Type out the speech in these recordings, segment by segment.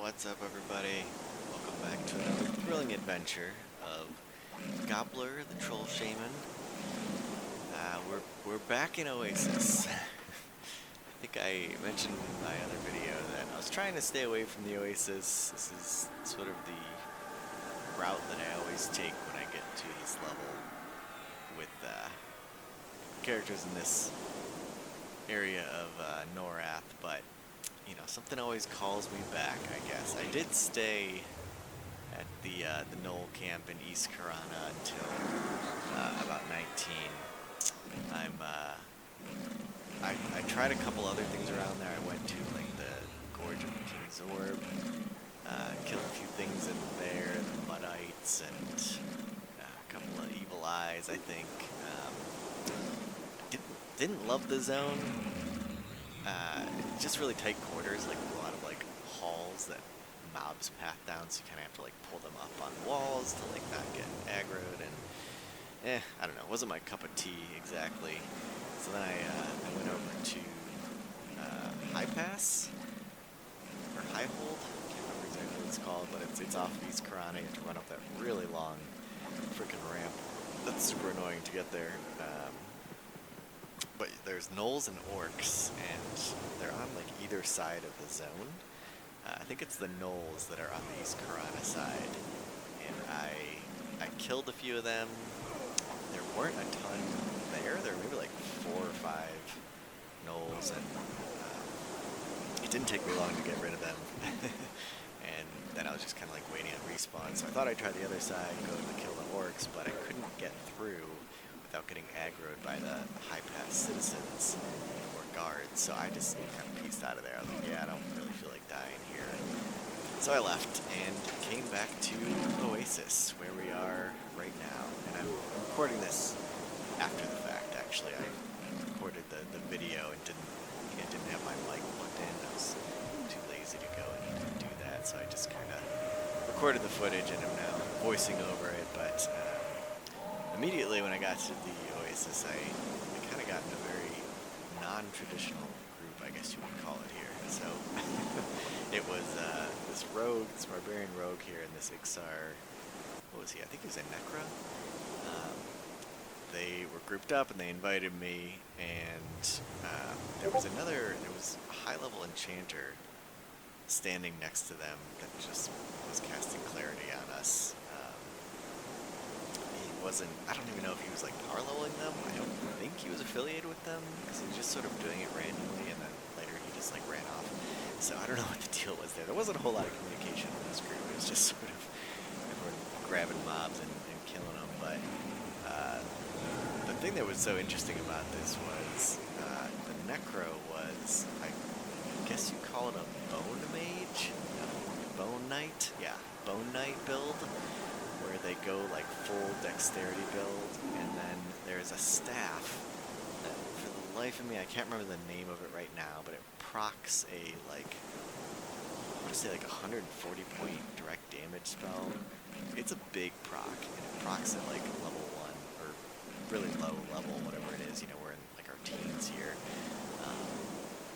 What's up, everybody? Welcome back to another thrilling adventure of Gobbler, the Troll Shaman. We're back in Oasis. I think I mentioned in my other video that I was trying to stay away from the Oasis. This is sort of the route that I always take when I get to this level with characters in this area of Norath, but you know, something always calls me back, I guess. I did stay at the Knoll camp in East Karana until about 19. I tried a couple other things around there. I went to like the Gorge of the King's Orb, killed a few things in there, the Muddites, and a couple of Evil Eyes, I think. Didn't love the zone. Just really tight quarters, like a lot of like halls that mobs path down, so you kind of have to like pull them up on walls to like not get aggroed, and I don't know, it wasn't my cup of tea exactly. So then I went over to High Pass or High Hold. I can't remember exactly what it's called, but it's off of East Karana. You have to run up that really long freaking ramp. That's super annoying to get there. But there's gnolls and orcs, and they're on like either side of the zone. I think it's the gnolls that are on the East Karana side, and I killed a few of them. There weren't a ton there. There were maybe like 4 or 5 gnolls, and it didn't take me long to get rid of them. And then I was just kind of like waiting on respawn. So I thought I'd try the other side, go to kill the orcs, but I couldn't get through without getting aggroed by the High Pass citizens or guards, so I just kind of pieced out of there. I was like, yeah, I don't really feel like dying here. So I left and came back to Oasis, where we are right now. And I'm recording this after the fact, actually. I recorded the video and didn't have my mic plugged in. I was too lazy to go and do that, so I just kind of recorded the footage and am now voicing over it, but immediately when I got to the Oasis, I kind of got in a very non-traditional group, I guess you would call it here. So it was this rogue, this barbarian rogue here, and this Ixar, what was he? I think he was a Necro. They were grouped up and they invited me, and there was a high-level enchanter standing next to them that just was casting clarity on us. I don't even know if he was like power leveling them. I don't think he was affiliated with them, because he was just sort of doing it randomly, and then later he just like ran off. So I don't know what the deal was there. There wasn't a whole lot of communication in this group. It was just sort of everyone grabbing mobs and killing them. But the thing that was so interesting about this was the Necro was, I guess you call it a Bone Mage? No, Bone Knight? Yeah, Bone Knight build, where they go like full dexterity build, and then there's a staff that, for the life of me, I can't remember the name of it right now, but it procs a like, I want to say like 140 point direct damage spell. It's a big proc, and it procs at like level 1, or really low level, whatever it is, you know, we're in like our teens here.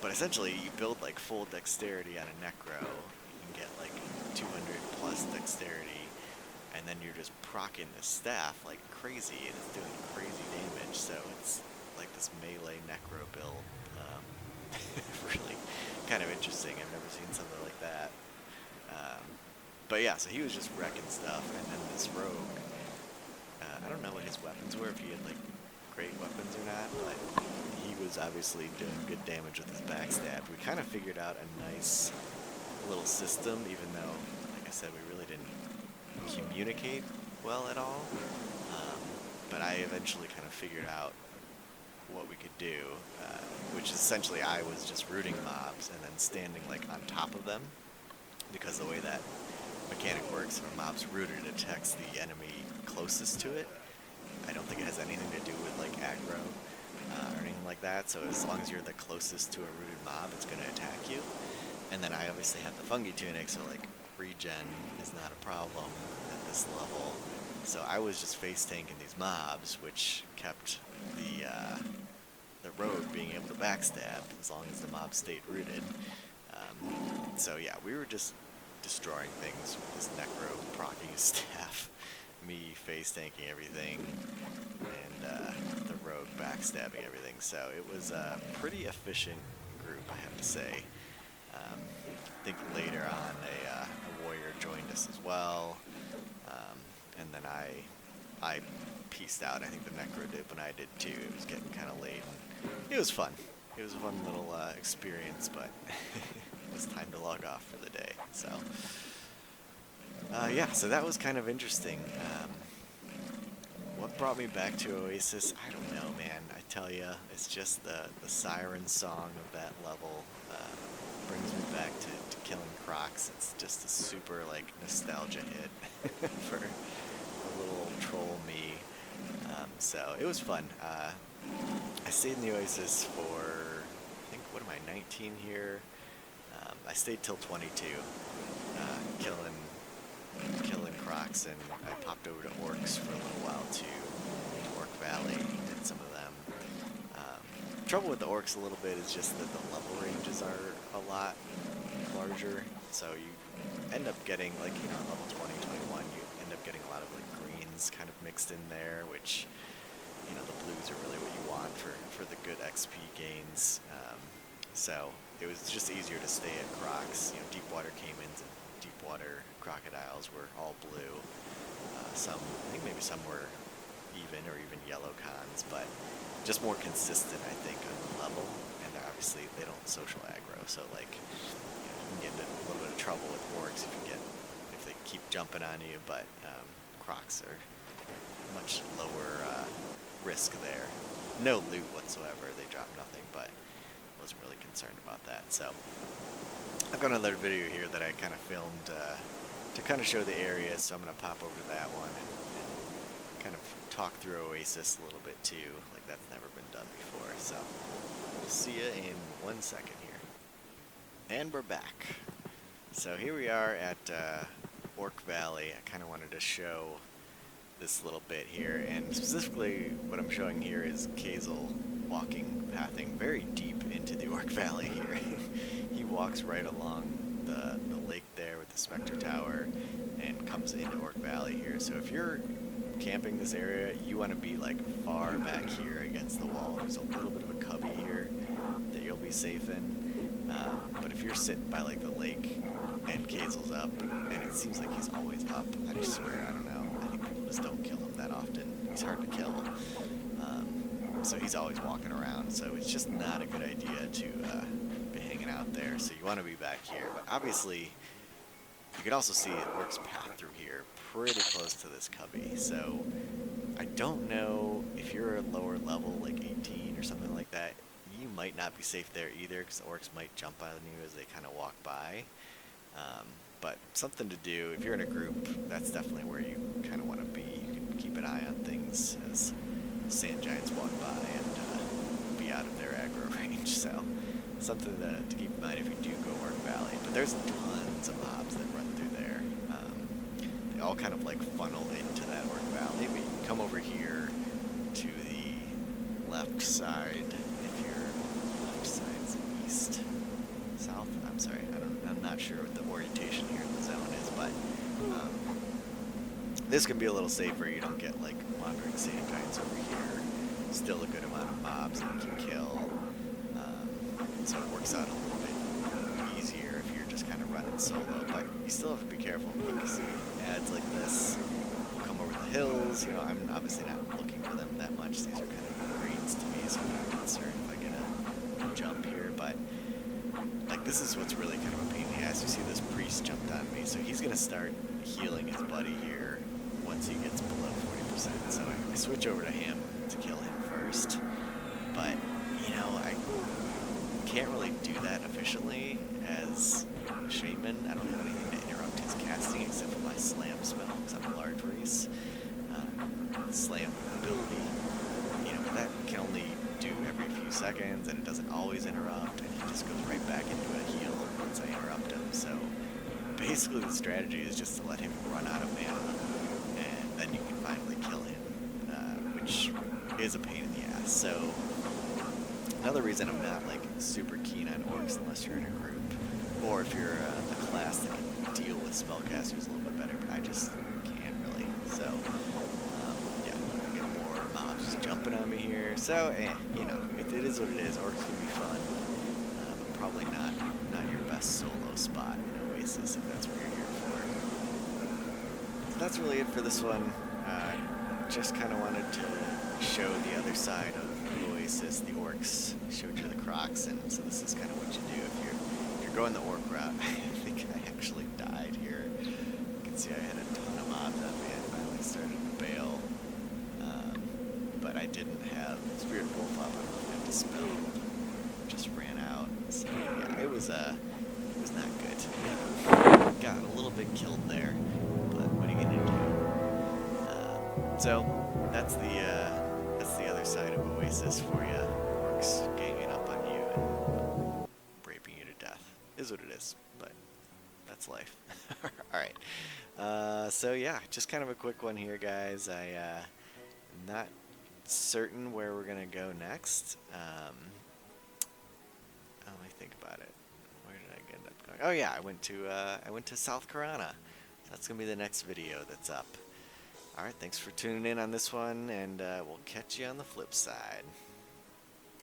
But essentially you build like full dexterity on a Necro, you can get like 200 plus dexterity, and then you're just proccing the staff like crazy, and it's doing crazy damage. So it's like this melee Necro build. Really kind of interesting. I've never seen something like that. But yeah, so he was just wrecking stuff, and then this rogue, I don't know what his weapons were, if he had like great weapons or not, but he was obviously doing good damage with his backstab. We kind of figured out a nice little system, even though, like I said, we really didn't communicate well at all, but I eventually kind of figured out what we could do, which is essentially I was just rooting mobs and then standing like on top of them, because the way that mechanic works, if a mob's rooted, it attacks the enemy closest to it. I don't think it has anything to do with like aggro or anything like that, so as long as you're the closest to a rooted mob, it's going to attack you. And then I obviously have the fungi tunic, so like regen is not a problem at this level. So I was just face tanking these mobs, which kept the rogue being able to backstab as long as the mob stayed rooted. So yeah, we were just destroying things with his necro proccing his staff, me face tanking everything, and the rogue backstabbing everything. So it was a pretty efficient group, I have to say. I think later on a warrior joined us as well, and then I pieced out. I think the necro did when I did too. It was getting kind of late. And it was fun. It was a fun little experience, but it was time to log off for the day. So yeah, so that was kind of interesting. What brought me back to Oasis? I don't know, man. I tell you, it's just the siren song of that level brings me back to killing Crocs. It's just a super like nostalgia hit for a little troll me. So it was fun. I stayed in the Oasis for, I think, what am I, 19 here? I stayed till 22, killing Crocs, and I popped over to Orcs for a little while too, to Orc Valley, did some of them. Trouble with the Orcs a little bit is just that the level ranges are a lot larger, so you end up getting, like, you know, level 20, 21, you end up getting a lot of like greens kind of mixed in there, which, you know, the blues are really what you want for the good XP gains. So it was just easier to stay at Crocs. You know, Deepwater Caimans and Deepwater Crocodiles were all blue. I think maybe some were even or even yellow cons, but just more consistent, I think, on the level. And obviously they don't social aggro, so like, you can get into a little bit of trouble with Orcs if they keep jumping on you, but Crocs are much lower risk there. No loot whatsoever, they drop nothing, but I wasn't really concerned about that. So I've got another video here that I kind of filmed to kind of show the area, so I'm going to pop over to that one and kind of talk through Oasis a little bit too, like that's never been done before. So we'll see you in 1 second here. And we're back. So here we are at Orc Valley. I kind of wanted to show this little bit here, and specifically what I'm showing here is Kazel walking, pathing very deep into the Orc Valley here. He walks right along the lake there with the Spectre Tower and comes into Orc Valley here. So if you're camping this area, you want to be like far back here against the wall. There's a little bit of a cubby here that you'll be safe in. But if you're sitting by like the lake and Kazel's up, and it seems like he's always up, I just swear, I don't know. I think people just don't kill him that often. He's hard to kill. So he's always walking around, so it's just not a good idea to be hanging out there. So you want to be back here. But obviously, you can also see Orcs path through here pretty close to this cubby. So I don't know if you're a lower level, like 18 or something like that, you might not be safe there either, because the Orcs might jump on you as they kind of walk by. But something to do, if you're in a group, that's definitely where you kind of want to be. You can keep an eye on things as sand giants walk by and be out of their aggro range. So something to keep in mind if you do go Orc Valley. But there's tons of mobs that run through there. They all kind of like funnel into that Orc Valley. But you can come over here to the left side. If your left side's east, south. I'm sorry, I'm not sure what the orientation here in the zone is, but this can be a little safer. You don't get like wandering sand giants over here. Still a good amount of mobs that you can kill. So it works out a little bit easier if you're just kind of running solo. But you still have to be careful because ads like this will come over the hills. You know, I'm obviously not looking for them that much. These are kind of greens to me, so I'm not concerned if I get a jump here. But like, this is what's really kind of a pain in the ass. You see this priest jumped on me, so he's gonna start healing his buddy here once he gets below 40%. So I switch over to him to kill him first. But you know, I can't really do that efficiently as a Shaman. I don't have anything to interrupt his casting except for my slam spell, because I'm a large race. Slam ability, you know, that can only do every few seconds, and it doesn't always interrupt, and he just goes right back into a heal once I interrupt him. So basically the strategy is just to let him run out of mana, and then you can finally kill him, which is a pain in the ass. So another reason I'm not like super keen on Orcs unless you're in a group, or if you're a class that can deal spellcasters a little bit better, but I just can't really. So, yeah, I get more mobs jumping on me here. So, you know, it is what it is. Orcs can be fun, but probably not your best solo spot in Oasis if that's what you're here for. So that's really it for this one. Just kind of wanted to show the other side of Oasis, the Orcs. Showed you the Crocs, and so this is kind of what you do if you're going the Orc route. I think I actually died here. You can see I had a ton of mobs on me. I finally started to bail, but I didn't have Spirit Wolf up. I had to spell. Just ran out. So yeah, it was not good. Got a little bit killed there, but what are you gonna do? So that's the other side of Oasis for you. Orcs ganging up on you and raping you to death. Is what it is, but that's life. Alright. So yeah, just kind of a quick one here, guys. I'm not certain where we're gonna go next. Let me think about it. Where did I end up going? Oh yeah, I went to South Karana. That's gonna be the next video that's up. Alright, thanks for tuning in on this one, and we'll catch you on the flip side.